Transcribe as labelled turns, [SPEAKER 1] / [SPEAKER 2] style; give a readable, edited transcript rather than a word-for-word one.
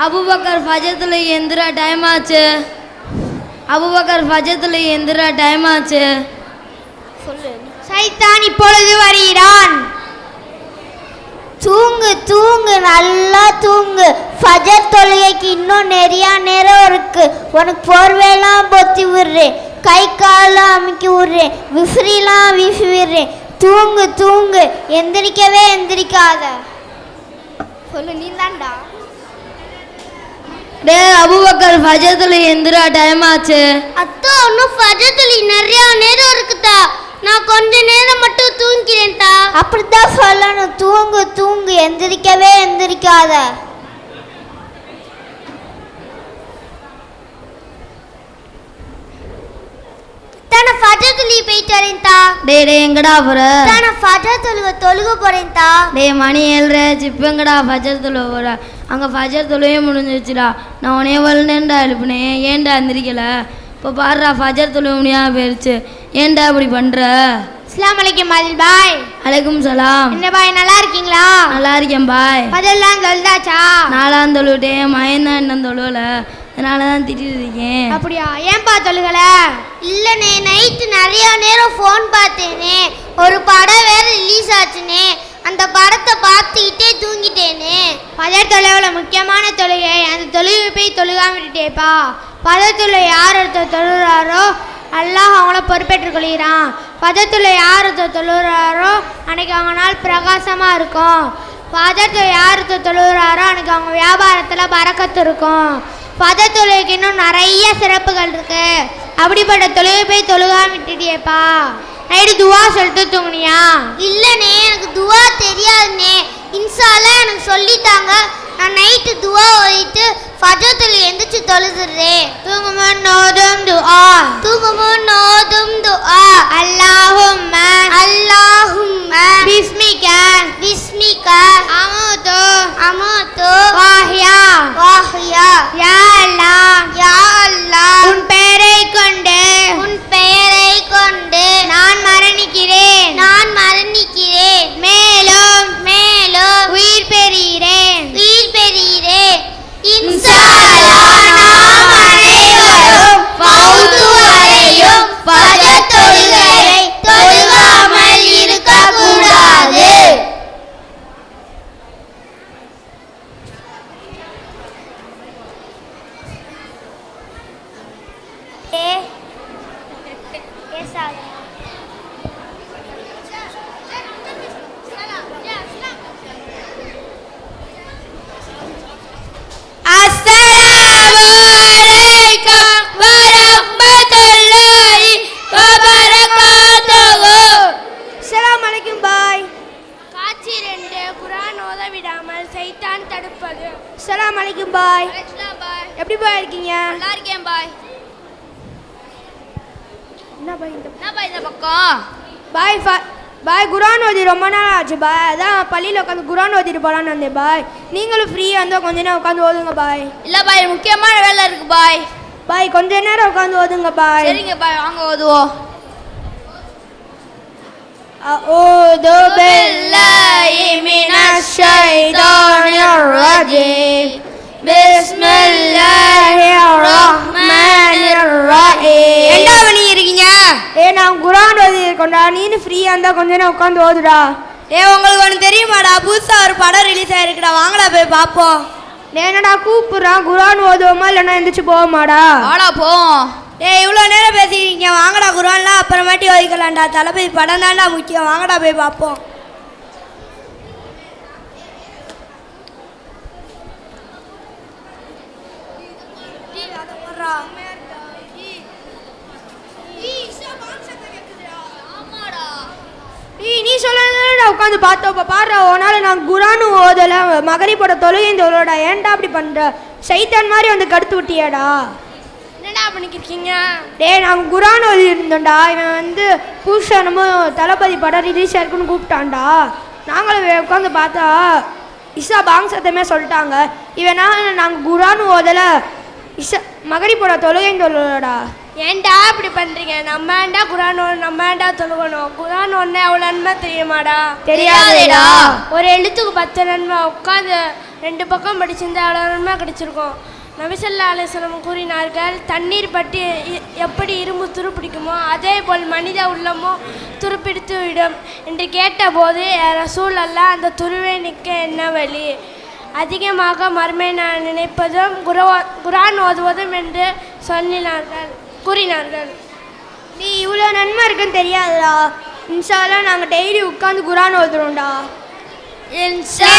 [SPEAKER 1] Abu Bakr ஃபஜ்ர்ல எந்திரா time ஆச்சு. Abu Bakr ஃபஜ்ர்ல எந்திரா time ஆச்சு.
[SPEAKER 2] சொல்லு. சைத்தான் இப்பொழுது வருகிறான். தூங்கு தூங்கு, நல்லா தூங்கு. ஃபஜர் தொழுகைக்கு இன்னும் நிறையா நேரம் இருக்கு. உனக்கு போர்வையெல்லாம் பொத்தி விடுறேன், கை காலெல்லாம் அமுக்கி விடுறேன், விசிறிலாம் வீசி விடுறேன். தூங்கு தூங்கு, எந்திரிக்கவே எந்திரிக்காத. சொல்லு, நீ தான்டா.
[SPEAKER 1] டே அபூபக்கர் ஃபஜ்ர்ல எந்திரா டைம் ஆச்சு.
[SPEAKER 2] அத்தா, இன்னும் ஃபஜர் தொழுகை நிறையா நேரம் இருக்குதா. நான் கொஞ்ச நேரம் மட்டும் தூங்கிறேன்டா. அப்படிதான் சொல்லணும். தூங்கு தூங்கு, எந்திரிக்கவே எந்திரிக்காத. தான ஃபஜர் தொழுகை போயிட்டு வரேன்டா.
[SPEAKER 1] டே எங்கடா போற?
[SPEAKER 2] தான ஃபஜர் தொழுக போறேன்டா.
[SPEAKER 1] டே மணி 7:30 இப்போ எங்கடா ஃபஜர் தொழுக போற? அங்கே ஃபஜர் தொழுவே முடிஞ்சிச்சுடா. நான் உனையே வரலேன்டா எழுப்பினேன், ஏன்டா எந்திரிக்கல? இப்போ பாடுறா ஃபஜர் தொழுக முடியாமல் போயிடுச்சு, ஏன்டா இப்படி பண்ணுற?
[SPEAKER 2] அஸ்ஸலாமு அலைக்கும் ஆதில் பாய்.
[SPEAKER 1] அலைக்கும் சலாம்.
[SPEAKER 2] என்ன பாய், நல்லா இருக்கீங்களா?
[SPEAKER 1] நல்லா இருக்கேன் பாய்.
[SPEAKER 2] ஃபஜர்லாம் தொழுதாச்சா?
[SPEAKER 1] நாலாம் தொழுவிட்டேன், மயந்தான் இன்னும் தொழுவல, அதனால தான் திட்டிட்டு இருக்கேன்.
[SPEAKER 2] அப்படியா? ஏன்பா தொழுகல? இல்லைண்ணே, நைட்டு நிறைய நேரம் ஃபோன் பார்த்தேனே, ஒரு படம் வேற ரிலீஸ் ஆச்சுனே, அந்த படத்தை பார்த்துக்கிட்டே தூங்கிட்டேனே. ஃபஜர் தொழுவில் முக்கியமான தொழுகை, அந்த தொழுகை போய் தொழுகாம விட்டுட்டேப்பா. ஃபஜர் தொழுகை யார் ஒருத்தர் தொழுகிறாரோ அல்லாஹ் அவங்கள பொறுப்பேற்றுக் கொள்கிறான். ஃபஜர் தொழுகை யார் ஒருத்தர் தொழுகிறாரோ அன்னைக்கு அவங்க நாள் பிரகாசமாக இருக்கும். ஃபஜர் தொழுகை யார் ஒருத்தர் தொழுகிறாரோ அன்னைக்கு அவங்க வியாபாரத்தில் பரக்கத்து இருக்கும். ஃபஜர் தொழுகைக்கு இன்னும் நிறைய சிறப்புகள் இருக்கு. அப்படிப்பட்ட தொழுகை போய் தொழுகாம விட்டுட்டியேப்பா. நைட்டு துவா சொல்லிட்டு தூங்குனியா? இல்லைண்ணே, எனக்கு துவா தெரியாதுண்ணே. இன்ஷால்லா எனக்கு சொல்லித்தாங்க. நான் நைட்டு துவா ஓதிட்டு ஃபஜர் தொழுகை எந்திரிச்சு தொழுதுறேன். தூங்குமுன் நோதும் துஆ, தூங்குமுன் நோதும் துஆ. அல்லாஹும்ம அல்லாஹும்ம பிஸ்மிக பிஸ்மிக அமூது அமூது வாஹியா வாஹியா. யா அல்லாஹ் யா அல்லாஹ், உன் பெயரை கொண்டு உன் பெயரை கொண்டு நான் மரணிக்கிறேன் நான் மரணிக்கிறேன். மேலும் மேலும் உயிர் பெறுகிறேன் உயிர் பெறுகிறேன். இன்ஷா அல்லாஹ் நாம் அனைவரும் மௌத்து வரையும் ஃபஜர் தொழுகையை தொழுகாமல் இருக்கக்கூடாது.
[SPEAKER 3] அஸ்ஸலாமு அலைக்கும் பாய். எப்படி பாய் இருக்கீங்க?
[SPEAKER 1] நல்லா இருக்கேன் பாய்.
[SPEAKER 3] என்ன பாய்
[SPEAKER 1] இந்த பக்கம்
[SPEAKER 3] பாய் பாய் குர்ஆன் ஓதி ரொம்ப நாள் ஆச்சு பாய், அதான் பள்ளியில் உட்காந்து குர்ஆன் ஓதிட்டு போகலான்னு வந்தேன் பாய். நீங்களும் ஃப்ரீயாக இருந்தால் கொஞ்ச நேரம் உட்காந்து ஓதுங்க பாய்.
[SPEAKER 1] இல்லை பாய், முக்கியமான வேலை இருக்கு பாய்.
[SPEAKER 3] பாய் கொஞ்ச நேரம் உட்காந்து ஓதுங்க பாய்.
[SPEAKER 1] சரிங்க பாய், வாங்க ஓதுவோம்.
[SPEAKER 3] அஊது பில்லாஹி மினஷ் ஷைத்தானிர் ரஜீம். பிஸ்மில்லாஹிர் ரஹ்மானிர் ரஹீம்.
[SPEAKER 1] என்ன பண்ணி இருக்கீங்க?
[SPEAKER 3] நான் குர்ஆன் ஓதி இருக்கோம்டா, நீனு ஃப்ரீயாக இருந்தால் கொஞ்ச நேரம் உட்காந்து ஓதுடா.
[SPEAKER 1] உங்களுக்கு ஒன்று தெரியுமாடா, புதுசாக ஒரு படம் ரிலீஸ் ஆகிருக்குடா, வாங்கடா போய் பார்ப்போம்.
[SPEAKER 3] என்னடா கூப்பிட்றான், குர்ஆன் ஓதுவோமா இல்லைன்னா எந்திரிச்சு போவோமாடா?
[SPEAKER 1] வாடா போவோம். இவ்வளோ நேரம் பேசிக்கிறீங்க, வாங்கடா குர்ஆன்லாம் அப்புறமாட்டி ஓதிக்கலாம்டா, தளபதி படம் தான்டா முக்கியம், வாங்கடா போய் பார்ப்போம்.
[SPEAKER 3] நீ சொல்ல உட்காந்து பார்த்தோப்ப பாடுற உனால நான் குர்ஆன் ஓதல, மகரிபோட தொழுகையும் தொழுடா, ஏன்டா அப்படி பண்ற? சைத்தான் மாதிரி வந்து கடுத்து விட்டியாடா.
[SPEAKER 1] என்னடா பண்ணிக்கிருக்கீங்க?
[SPEAKER 3] நாங்கள் குர்ஆன் ஓதி இருந்தோம்டா, இவன் வந்து புருஷனமும் தளபதி படம் ரிலீஸ் ஆயிருக்குன்னு கூப்பிட்டான்டா. நாங்களும் உட்காந்து பார்த்தா இஷா பாங் சத்தமே சொல்லிட்டாங்க. இவனா நாங்கள் குர்ஆன் ஓதலை, மகரிபோட தொழுகையும் தொழுடா. ஏன்டா இப்படி பண்றீங்க? நம்ம ஏன்டா குரான் நம்ம ஏன்டா தொழுகணும்? குரான் ஒன்று எவ்வளோ நன்மை தெரியுமாடா?
[SPEAKER 1] தெரியாதேடா.
[SPEAKER 3] ஒரு எழுத்துக்கு 10 நன்மை. உட்காந்து 2 பக்கம் படிச்சிருந்தா அவ்வளோ நன்மை கிடைச்சிருக்கும். நபி ஸல்லல்லாஹு அலைஹி வஸல்லம் கூறினார்கள், தண்ணீர் பற்றி எப்படி இரும்பு துருப்பிடிக்குமோ அதே போல் மனித உள்ளமோ துருப்பிடித்து விடும் என்று கேட்டபோது, ரசூல் அல்லாஹ், அந்த துருவை நிற்க என்ன வழி? அதிகமாக மர்மை நினைப்பதும் குரான் ஓதுவதும் என்று கூறினார்கள்.
[SPEAKER 2] நீ இவ்வளோ நன்மை இருக்குன்னு தெரியாதுடா. இன்ஷா அல்லாஹ் நாங்கள் டெய்லி உட்காந்து குரான் ஓதுறோம்டா.
[SPEAKER 1] இன்ஷா